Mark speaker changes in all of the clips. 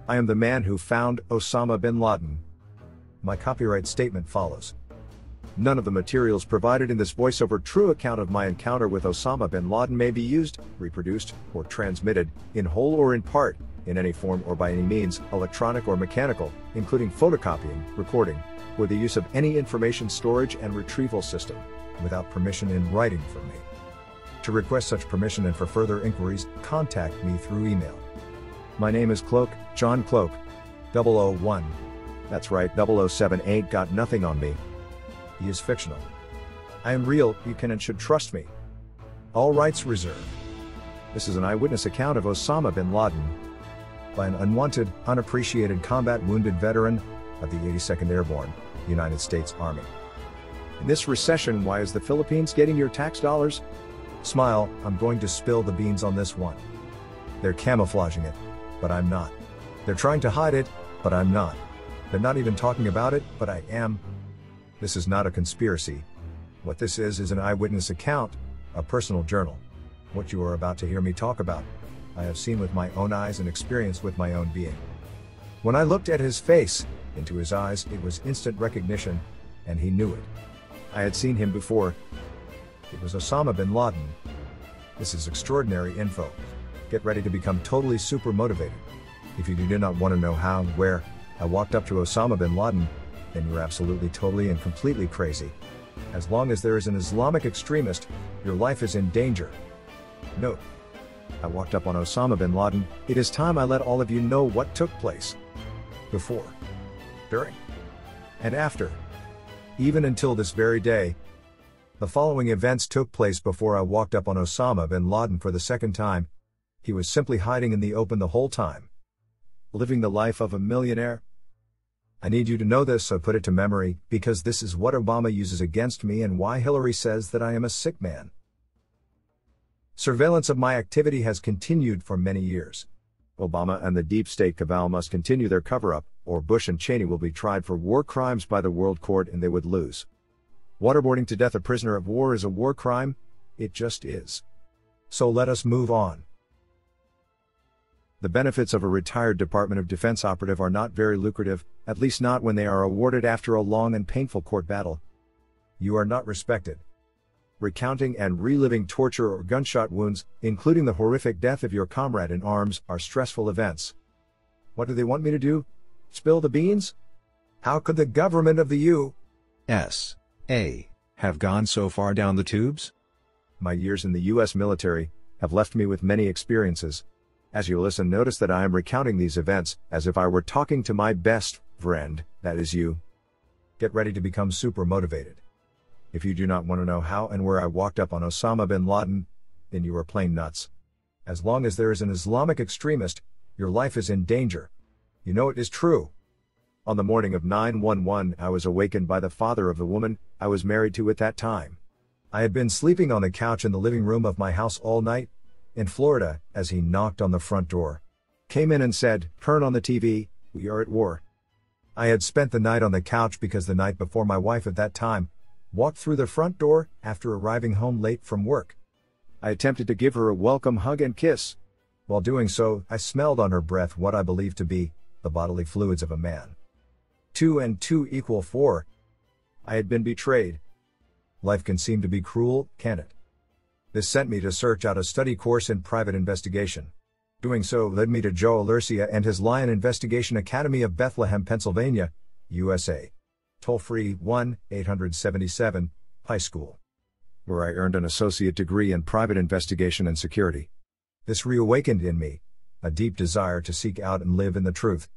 Speaker 1: I am the man who found Osama bin Laden. My copyright statement follows. None of the materials provided in this voiceover true account of my encounter with Osama bin Laden may be used, reproduced, or transmitted, in whole or in part, in any form or by any means, electronic or mechanical, including photocopying, recording, or the use of any information storage and retrieval system, without permission in writing from me. To request such permission and for further inquiries, contact me through email. My name is Cloak, John Cloak. 001. That's right, 007 ain't got nothing on me. He is fictional. I am real, you can and should trust me. All rights reserved. This is an eyewitness account of Osama bin Laden by an unwanted, unappreciated combat wounded veteran of the 82nd Airborne, United States Army. In this recession, why is the Philippines getting your tax dollars? Smile, I'm going to spill the beans on this one. They're camouflaging it, but I'm not. They're trying to hide it, but I'm not. They're not even talking about it, but I am. This is not a conspiracy. What this is an eyewitness account, a personal journal. What you are about to hear me talk about, I have seen with my own eyes and experienced with my own being. When I looked at his face, into his eyes, it was instant recognition, and he knew it. I had seen him before. It was Osama bin Laden. This is extraordinary info. Get ready to become totally super motivated. If you do not want to know how and where I walked up to Osama bin Laden, then you're absolutely totally and completely crazy. As long as there is an Islamic extremist, your life is in danger. Note: I walked up on Osama bin Laden. It is time I let all of you know what took place. Before, during, and after. Even until this very day, the following events took place before I walked up on Osama bin Laden for the second time. He was simply hiding in the open the whole time. Living the life of a millionaire. I need you to know this, so put it to memory, because this is what Obama uses against me and why Hillary says that I am a sick man. Surveillance of my activity has continued for many years. Obama and the deep state cabal must continue their cover-up, or Bush and Cheney will be tried for war crimes by the World Court and they would lose. Waterboarding to death a prisoner of war is a war crime. It just is. So let us move on. The benefits of a retired Department of Defense operative are not very lucrative, at least not when they are awarded after a long and painful court battle. You are not respected. Recounting and reliving torture or gunshot wounds, including the horrific death of your comrade in arms, are stressful events. What do they want me to do? Spill the beans? How could the government of the U.S.A. have gone so far down the tubes? My years in the U.S. military have left me with many experiences. As you listen, notice that I am recounting these events as if I were talking to my best friend, that is you. Get ready to become super motivated. If you do not want to know how and where I walked up on Osama bin Laden, then you are plain nuts. As long as there is an Islamic extremist, your life is in danger. You know it is true. On the morning of 9/11, I was awakened by the father of the woman I was married to at that time. I had been sleeping on the couch in the living room of my house all night, in Florida, as he knocked on the front door. Came in and said, "Turn on the TV, we are at war." I had spent the night on the couch because the night before my wife at that time walked through the front door after arriving home late from work. I attempted to give her a welcome hug and kiss. While doing so, I smelled on her breath what I believed to be the bodily fluids of a man. 2 and 2 equal 4. I had been betrayed. Life can seem to be cruel, can it? This sent me to search out a study course in private investigation. Doing so led me to Joe Alercia and his Lion Investigation Academy of Bethlehem, Pennsylvania, USA. Toll-free 1-877, High School, where I earned an associate degree in private investigation and security. This reawakened in me a deep desire to seek out and live in the truth.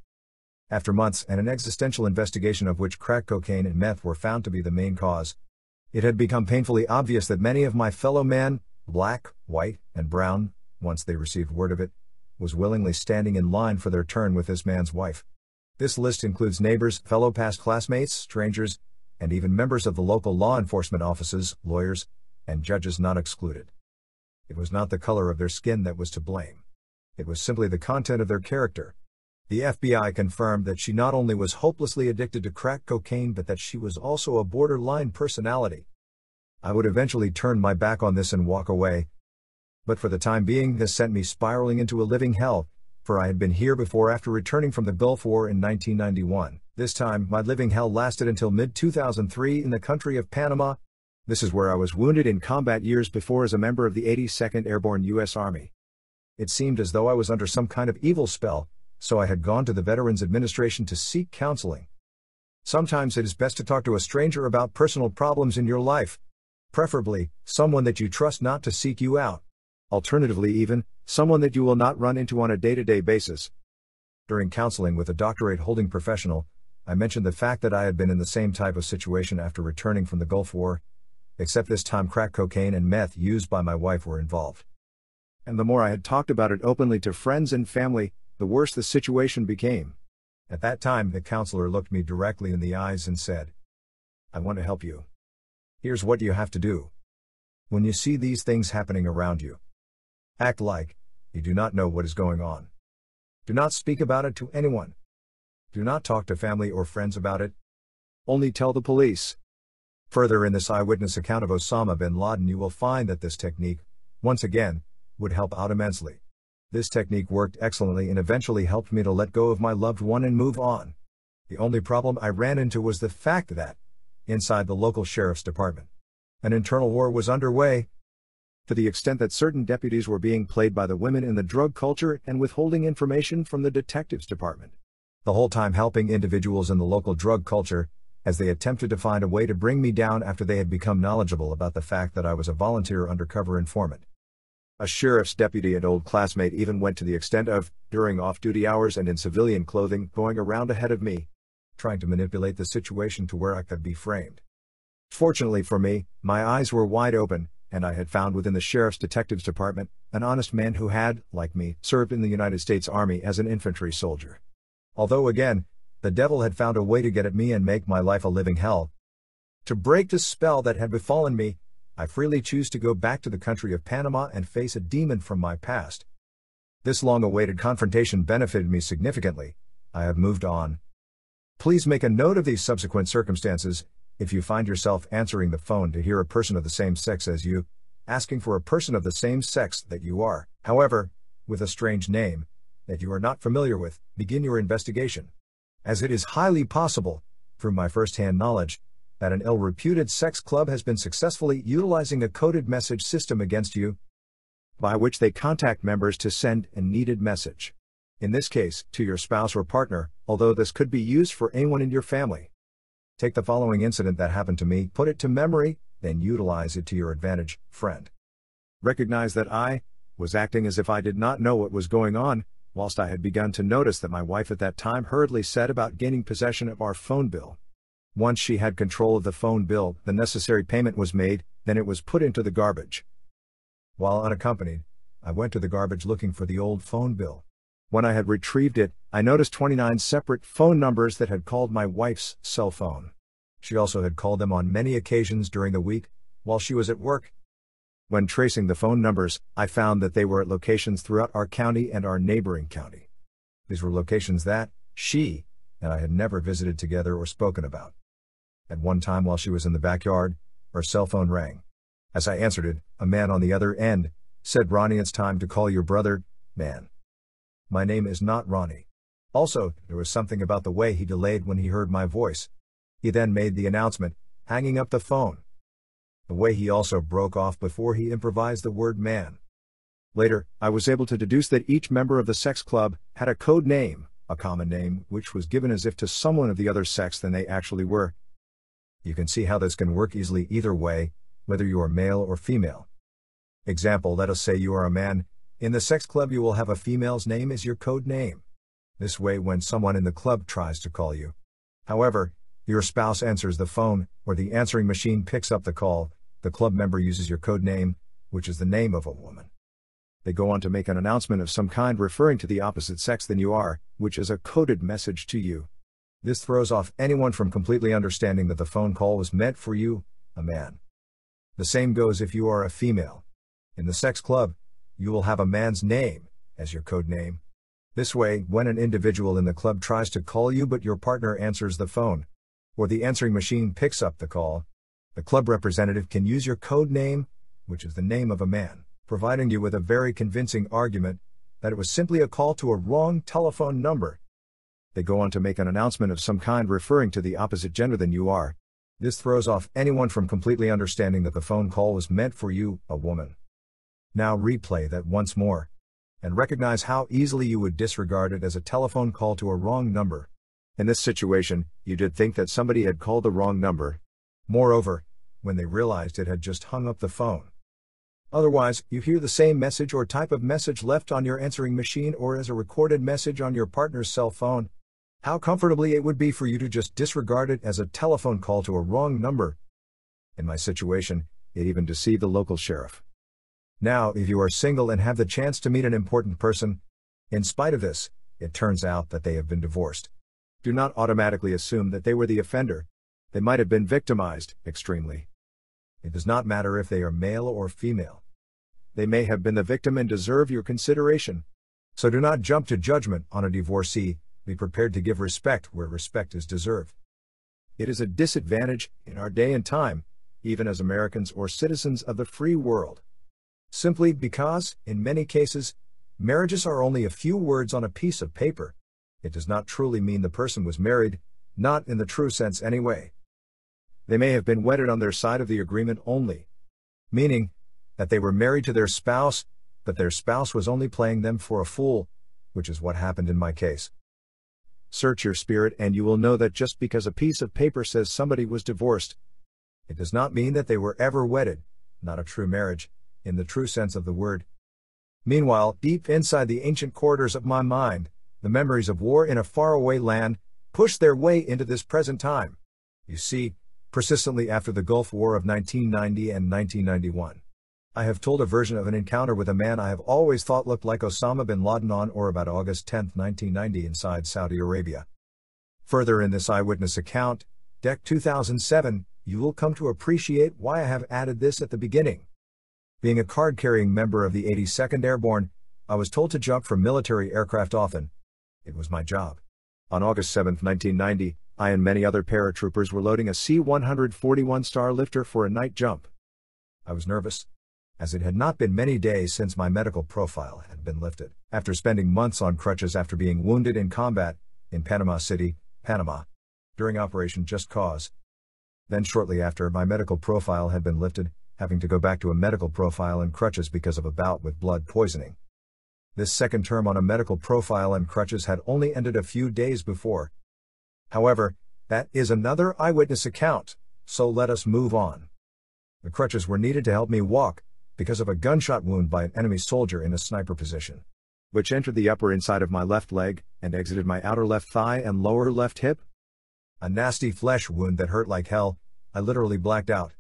Speaker 1: After months and an existential investigation of which crack cocaine and meth were found to be the main cause, it had become painfully obvious that many of my fellow men, black, white, and brown, once they received word of it, was willingly standing in line for their turn with this man's wife. This list includes neighbors, fellow past classmates, strangers, and even members of the local law enforcement offices, lawyers, and judges not excluded. It was not the color of their skin that was to blame. It was simply the content of their character. The FBI confirmed that she not only was hopelessly addicted to crack cocaine but that she was also a borderline personality. I would eventually turn my back on this and walk away. But for the time being, this sent me spiraling into a living hell, for I had been here before after returning from the Gulf War in 1991. This time, my living hell lasted until mid-2003 in the country of Panama. This is where I was wounded in combat years before as a member of the 82nd Airborne U.S. Army. It seemed as though I was under some kind of evil spell, so I had gone to the Veterans Administration to seek counseling. Sometimes it is best to talk to a stranger about personal problems in your life. Preferably, someone that you trust not to seek you out. Alternatively even, someone that you will not run into on a day-to-day basis. During counseling with a doctorate-holding professional, I mentioned the fact that I had been in the same type of situation after returning from the Gulf War, except this time crack cocaine and meth used by my wife were involved. And the more I had talked about it openly to friends and family, the worse the situation became. At that time, the counselor looked me directly in the eyes and said, "I want to help you. Here's what you have to do. When you see these things happening around you, act like you do not know what is going on. Do not speak about it to anyone. Do not talk to family or friends about it. Only tell the police." Further, in this eyewitness account of Osama bin Laden, you will find that this technique, once again, would help out immensely. This technique worked excellently and eventually helped me to let go of my loved one and move on. The only problem I ran into was the fact that, inside the local sheriff's department, an internal war was underway, to the extent that certain deputies were being played by the women in the drug culture and withholding information from the detectives department. The whole time helping individuals in the local drug culture, as they attempted to find a way to bring me down after they had become knowledgeable about the fact that I was a volunteer undercover informant. A sheriff's deputy and old classmate even went to the extent of, during off-duty hours and in civilian clothing, going around ahead of me, trying to manipulate the situation to where I could be framed. Fortunately for me, my eyes were wide open, and I had found within the sheriff's detectives department an honest man who had, like me, served in the United States Army as an infantry soldier. Although again, the devil had found a way to get at me and make my life a living hell. To break the spell that had befallen me, I freely choose to go back to the country of Panama and face a demon from my past. This long-awaited confrontation benefited me significantly. I have moved on. Please make a note of these subsequent circumstances. If you find yourself answering the phone to hear a person of the same sex as you, asking for a person of the same sex that you are, however, with a strange name, that you are not familiar with, begin your investigation. As it is highly possible, through my first-hand knowledge, that an ill-reputed sex club has been successfully utilizing a coded message system against you, by which they contact members to send a needed message. In this case, to your spouse or partner, although this could be used for anyone in your family. Take the following incident that happened to me, put it to memory, then utilize it to your advantage, friend. Recognize that I was acting as if I did not know what was going on, whilst I had begun to notice that my wife at that time hurriedly set about gaining possession of our phone bill. Once she had control of the phone bill, the necessary payment was made, then it was put into the garbage. While unaccompanied, I went to the garbage looking for the old phone bill. When I had retrieved it, I noticed 29 separate phone numbers that had called my wife's cell phone. She also had called them on many occasions during the week, while she was at work. When tracing the phone numbers, I found that they were at locations throughout our county and our neighboring county. These were locations that she and I had never visited together or spoken about. At one time while she was in the backyard, her cell phone rang. As I answered it, a man on the other end said, "Ronnie, it's time to call your brother, man. My name is not Ronnie." Also, there was something about the way he delayed when he heard my voice. He then made the announcement, hanging up the phone. The way he also broke off before he improvised the word man. Later, I was able to deduce that each member of the sex club had a code name, a common name, which was given as if to someone of the other sex than they actually were. You can see how this can work easily either way, whether you are male or female. Example, let us say you are a man, In the sex club, you will have a female's name as your code name. This way, when someone in the club tries to call you, however, your spouse answers the phone, or the answering machine picks up the call, the club member uses your code name, which is the name of a woman. They go on to make an announcement of some kind referring to the opposite sex than you are, which is a coded message to you. This throws off anyone from completely understanding that the phone call was meant for you, a man. The same goes if you are a female. In the sex club, you will have a man's name as your code name. This way, when an individual in the club tries to call you but your partner answers the phone, or the answering machine picks up the call, the club representative can use your code name, which is the name of a man, providing you with a very convincing argument that it was simply a call to a wrong telephone number. They go on to make an announcement of some kind referring to the opposite gender than you are. This throws off anyone from completely understanding that the phone call was meant for you, a woman. Now replay that once more, and recognize how easily you would disregard it as a telephone call to a wrong number. In this situation, you did think that somebody had called the wrong number. Moreover, when they realized it had just hung up the phone. Otherwise, you hear the same message or type of message left on your answering machine or as a recorded message on your partner's cell phone. How comfortably it would be for you to just disregard it as a telephone call to a wrong number. In my situation, it even deceived the local sheriff. Now, if you are single and have the chance to meet an important person, in spite of this, it turns out that they have been divorced. Do not automatically assume that they were the offender. They might have been victimized, extremely. It does not matter if they are male or female. They may have been the victim and deserve your consideration. So do not jump to judgment on a divorcee. Be prepared to give respect where respect is deserved. It is a disadvantage in our day and time, even as Americans or citizens of the free world. Simply because, in many cases, marriages are only a few words on a piece of paper. It does not truly mean the person was married, not in the true sense anyway. They may have been wedded on their side of the agreement only, meaning that they were married to their spouse, but their spouse was only playing them for a fool, which is what happened in my case. Search your spirit and you will know that just because a piece of paper says somebody was divorced, it does not mean that they were ever wedded, not a true marriage, in the true sense of the word. Meanwhile, deep inside the ancient corridors of my mind, the memories of war in a faraway land push their way into this present time. You see, persistently after the Gulf War of 1990 and 1991. I have told a version of an encounter with a man I have always thought looked like Osama bin Laden on or about August 10, 1990 inside Saudi Arabia. Further in this eyewitness account, Deck 2007, you will come to appreciate why I have added this at the beginning. Being a card-carrying member of the 82nd Airborne, I was told to jump from military aircraft often. It was my job. On August 7, 1990, I and many other paratroopers were loading a C-141 Starlifter for a night jump. I was nervous, as it had not been many days since my medical profile had been lifted, after spending months on crutches after being wounded in combat, in Panama City, Panama, during Operation Just Cause. Then shortly after, my medical profile had been lifted, having to go back to a medical profile and crutches because of a bout with blood poisoning. This second term on a medical profile and crutches had only ended a few days before. However, that is another eyewitness account, so let us move on. The crutches were needed to help me walk, because of a gunshot wound by an enemy soldier in a sniper position, which entered the upper inside of my left leg, and exited my outer left thigh and lower left hip. A nasty flesh wound that hurt like hell. I literally blacked out.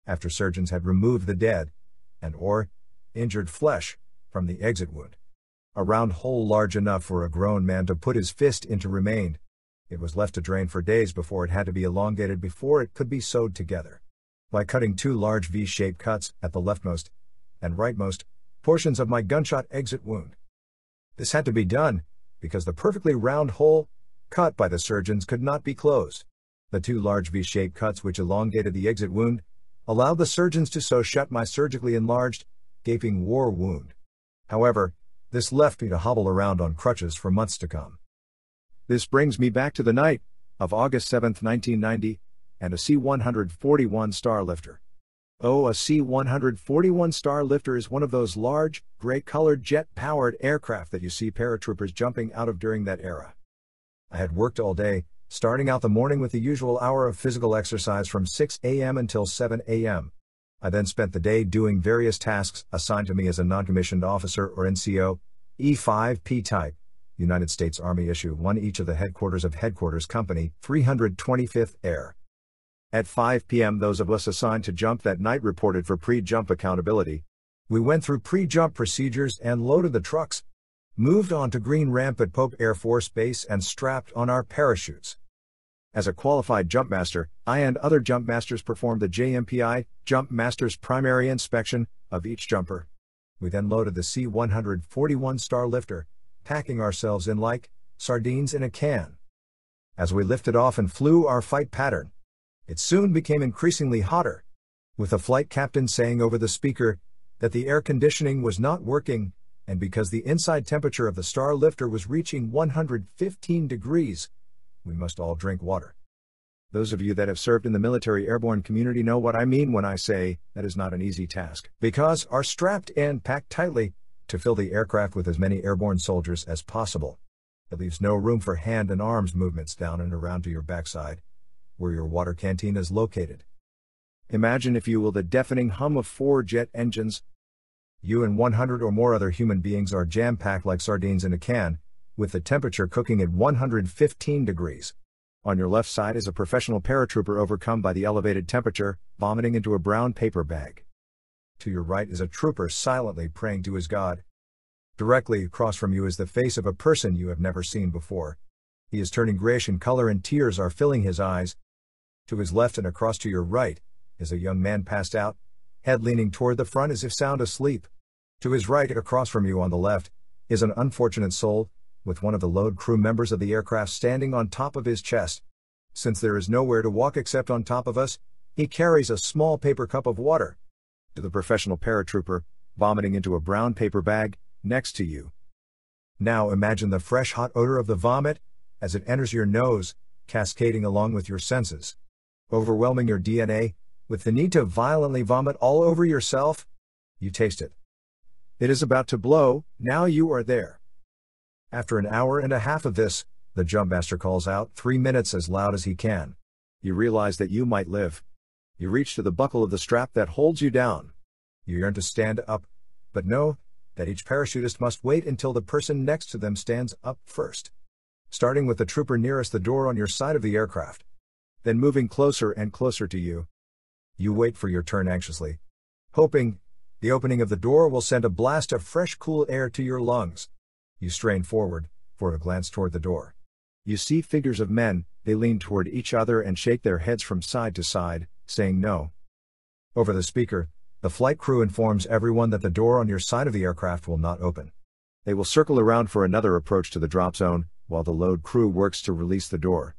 Speaker 1: After surgeons had removed the dead, and/or injured flesh, from the exit wound. A round hole large enough for a grown man to put his fist into remained. It was left to drain for days before it had to be elongated before it could be sewed together. By cutting two large V-shaped cuts at the leftmost and rightmost portions of my gunshot exit wound. This had to be done, because the perfectly round hole, cut by the surgeons, could not be closed. The two large V-shaped cuts which elongated the exit wound, allowed the surgeons to sew shut my surgically enlarged, gaping war wound. However, this left me to hobble around on crutches for months to come. This brings me back to the night of August 7, 1990, and a C-141 Starlifter. Oh, a C-141 Starlifter is one of those large, gray-colored jet-powered aircraft that you see paratroopers jumping out of during that era. I had worked all day, starting out the morning with the usual hour of physical exercise from 6 a.m. until 7 a.m. I then spent the day doing various tasks assigned to me as a non-commissioned officer or NCO, E5P type, United States Army Issue 1, each of the headquarters of Headquarters Company, 325th Air. At 5 p.m. those of us assigned to jump that night reported for pre-jump accountability. We went through pre-jump procedures and loaded the trucks, moved on to Green Ramp at Pope Air Force Base and strapped on our parachutes. As a qualified jump master, I and other jump masters performed the JMPI, Jump Master's primary inspection, of each jumper. We then loaded the C-141 Star Lifter, packing ourselves in like sardines in a can. As we lifted off and flew our fight pattern, it soon became increasingly hotter, with the flight captain saying over the speaker that the air conditioning was not working, and because the inside temperature of the Star Lifter was reaching 115 degrees, we must all drink water. Those of you that have served in the military airborne community know what I mean when I say that is not an easy task, because are strapped and packed tightly to fill the aircraft with as many airborne soldiers as possible. It leaves no room for hand and arms movements down and around to your backside, where your water canteen is located. Imagine, if you will, the deafening hum of 4 jet engines. You and 100 or more other human beings are jam-packed like sardines in a can, with the temperature cooking at 115 degrees. On your left side is a professional paratrooper overcome by the elevated temperature, vomiting into a brown paper bag. To your right is a trooper silently praying to his God. Directly across from you is the face of a person you have never seen before. He is turning grayish in color and tears are filling his eyes. To his left and across to your right is a young man passed out, head leaning toward the front as if sound asleep. To his right across from you on the left is an unfortunate soul, with one of the load crew members of the aircraft standing on top of his chest. Since there is nowhere to walk except on top of us, he carries a small paper cup of water. To the professional paratrooper, vomiting into a brown paper bag, next to you. Now imagine the fresh hot odor of the vomit, as it enters your nose, cascading along with your senses, overwhelming your DNA, with the need to violently vomit all over yourself. You taste it. It is about to blow, now you are there. After an hour and a half of this, the jump master calls out 3 minutes as loud as he can. You realize that you might live. You reach to the buckle of the strap that holds you down. You yearn to stand up, but know that each parachutist must wait until the person next to them stands up first. Starting with the trooper nearest the door on your side of the aircraft. Then moving closer and closer to you. You wait for your turn anxiously, hoping the opening of the door will send a blast of fresh cool air to your lungs. You strain forward, for a glance toward the door. You see figures of men, they lean toward each other and shake their heads from side to side, saying no. Over the speaker, the flight crew informs everyone that the door on your side of the aircraft will not open. They will circle around for another approach to the drop zone, while the load crew works to release the door.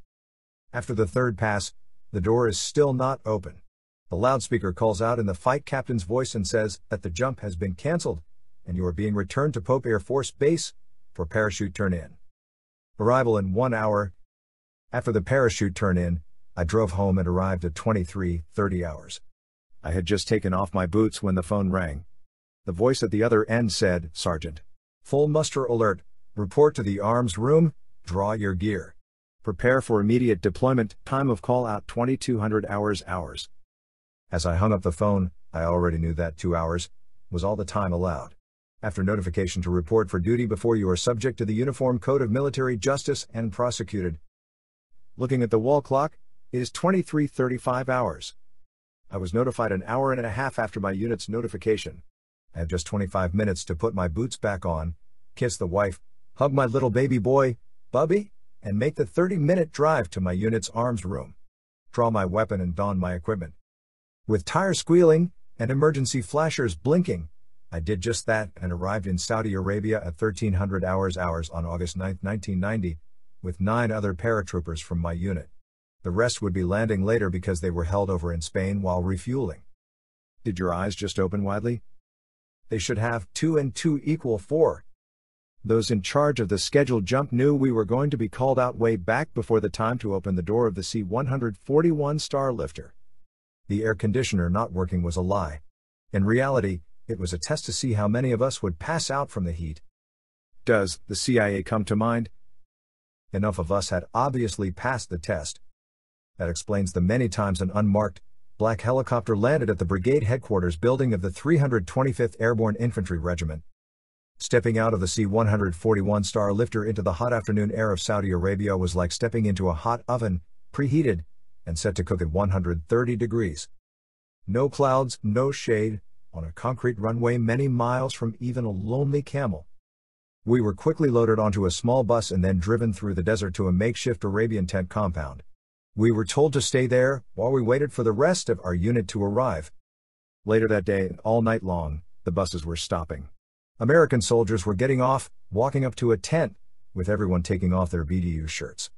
Speaker 1: After the third pass, the door is still not open. The loudspeaker calls out in the fight captain's voice and says that the jump has been canceled, and you are being returned to Pope Air Force Base for parachute turn-in. Arrival in 1 hour. After the parachute turn-in, I drove home and arrived at 23:30 hours. I had just taken off my boots when the phone rang. The voice at the other end said, "Sergeant. Full muster alert. Report to the arms room. Draw your gear. Prepare for immediate deployment. Time of call out 2200 hours." As I hung up the phone, I already knew that 2 hours was all the time allowed. After notification to report for duty before you are subject to the Uniform Code of Military Justice and prosecuted. Looking at the wall clock, it is 23:35 hours. I was notified an hour and a half after my unit's notification. I have just 25 minutes to put my boots back on, kiss the wife, hug my little baby boy, Bubby, and make the 30-minute drive to my unit's arms room. Draw my weapon and don my equipment. With tires squealing and emergency flashers blinking, I did just that and arrived in Saudi Arabia at 1300 hours on August 9, 1990, with 9 other paratroopers from my unit. The rest would be landing later because they were held over in Spain while refueling. Did your eyes just open widely? They should have. 2 and 2 equal 4. Those in charge of the scheduled jump knew we were going to be called out way back before the time to open the door of the C-141 Star Lifter. The air conditioner not working was a lie. In reality, it was a test to see how many of us would pass out from the heat. Does the CIA come to mind? Enough of us had obviously passed the test. That explains the many times an unmarked black helicopter landed at the brigade headquarters building of the 325th Airborne Infantry Regiment. Stepping out of the C-141 Star Lifter into the hot afternoon air of Saudi Arabia was like stepping into a hot oven, preheated, and set to cook at 130 degrees. No clouds, no shade, on a concrete runway many miles from even a lonely camel. We were quickly loaded onto a small bus and then driven through the desert to a makeshift Arabian tent compound. We were told to stay there while we waited for the rest of our unit to arrive. Later that day, all night long, the buses were stopping. American soldiers were getting off, walking up to a tent, with everyone taking off their BDU shirts.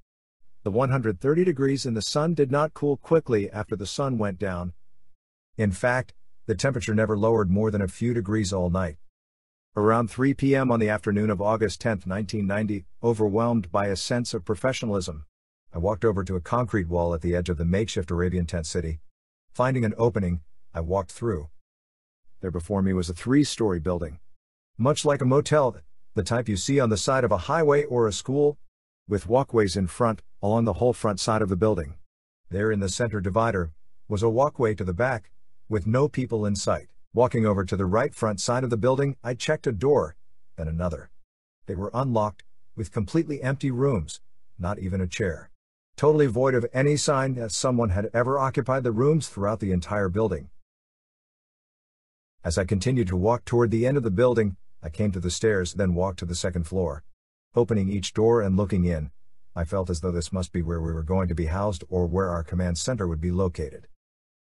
Speaker 1: The 130 degrees in the sun did not cool quickly after the sun went down. In fact, the temperature never lowered more than a few degrees all night. Around 3 p.m. on the afternoon of August 10, 1990, overwhelmed by a sense of professionalism, I walked over to a concrete wall at the edge of the makeshift Arabian tent city. Finding an opening, I walked through. There before me was a 3-story building. Much like a motel, the type you see on the side of a highway or a school, with walkways in front, along the whole front side of the building. There in the center divider, was a walkway to the back, with no people in sight. Walking over to the right front side of the building, I checked a door, then another. They were unlocked, with completely empty rooms, not even a chair. Totally void of any sign that someone had ever occupied the rooms throughout the entire building. As I continued to walk toward the end of the building, I came to the stairs, then walked to the second floor. Opening each door and looking in, I felt as though this must be where we were going to be housed or where our command center would be located.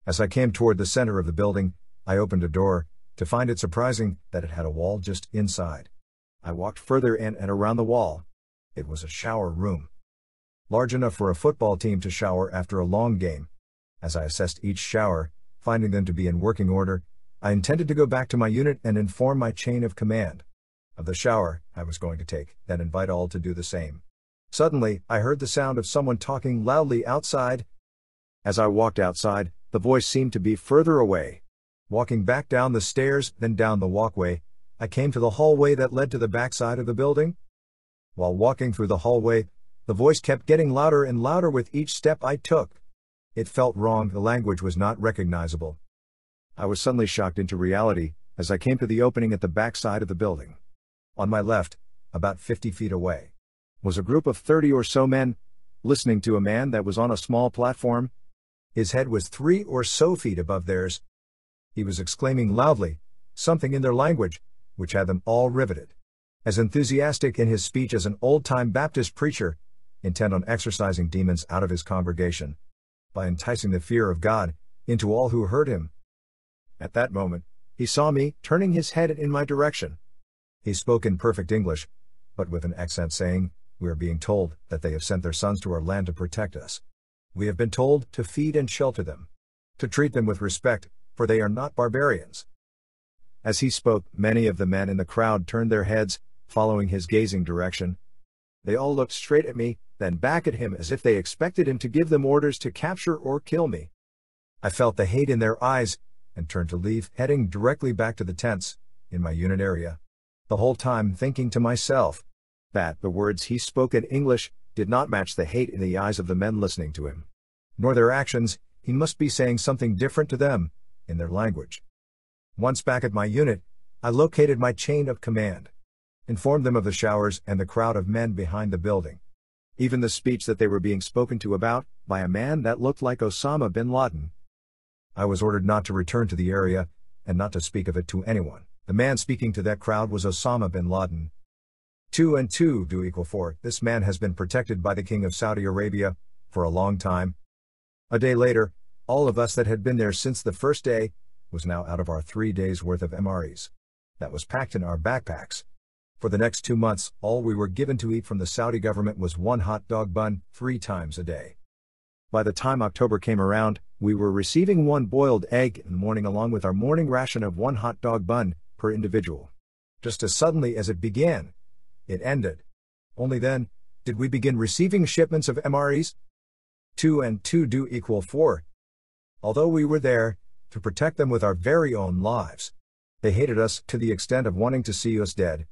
Speaker 1: As I came toward the center of the building, I opened a door, to find it surprising that it had a wall just inside. I walked further in and around the wall. It was a shower room. Large enough for a football team to shower after a long game. As I assessed each shower, finding them to be in working order, I intended to go back to my unit and inform my chain of command of the shower I was going to take, then invite all to do the same. Suddenly, I heard the sound of someone talking loudly outside. As I walked outside, the voice seemed to be further away. Walking back down the stairs, then down the walkway, I came to the hallway that led to the backside of the building. While walking through the hallway, the voice kept getting louder and louder with each step I took. It felt wrong, the language was not recognizable. I was suddenly shocked into reality, as I came to the opening at the backside of the building. On my left, about 50 feet away, was a group of 30 or so men, listening to a man that was on a small platform. His head was 3 or so feet above theirs. He was exclaiming loudly, something in their language, which had them all riveted. As enthusiastic in his speech as an old-time Baptist preacher, intent on exorcising demons out of his congregation, by enticing the fear of God into all who heard him. At that moment, he saw me, turning his head in my direction. He spoke in perfect English, but with an accent saying, "We are being told that they have sent their sons to our land to protect us. We have been told to feed and shelter them, to treat them with respect, for they are not barbarians." As he spoke, many of the men in the crowd turned their heads, following his gazing direction. They all looked straight at me, then back at him as if they expected him to give them orders to capture or kill me. I felt the hate in their eyes, and turned to leave, heading directly back to the tents, in my unit area. The whole time thinking to myself, that the words he spoke in English did not match the hate in the eyes of the men listening to him. Nor their actions, he must be saying something different to them, in their language. Once back at my unit, I located my chain of command, informed them of the showers and the crowd of men behind the building. Even the speech that they were being spoken to about, by a man that looked like Osama bin Laden. I was ordered not to return to the area, and not to speak of it to anyone. The man speaking to that crowd was Osama bin Laden. 2 and 2 do equal 4. This man has been protected by the King of Saudi Arabia, for a long time. A day later, all of us that had been there since the first day, was now out of our 3 days' worth of MREs. That was packed in our backpacks. For the next 2 months, all we were given to eat from the Saudi government was 1 hot dog bun, 3 times a day. By the time October came around, we were receiving 1 boiled egg in the morning along with our morning ration of 1 hot dog bun, per individual. Just as suddenly as it began, it ended. Only then, did we begin receiving shipments of MREs. 2 and 2 do equal 4. Although we were there, to protect them with our very own lives, they hated us to the extent of wanting to see us dead.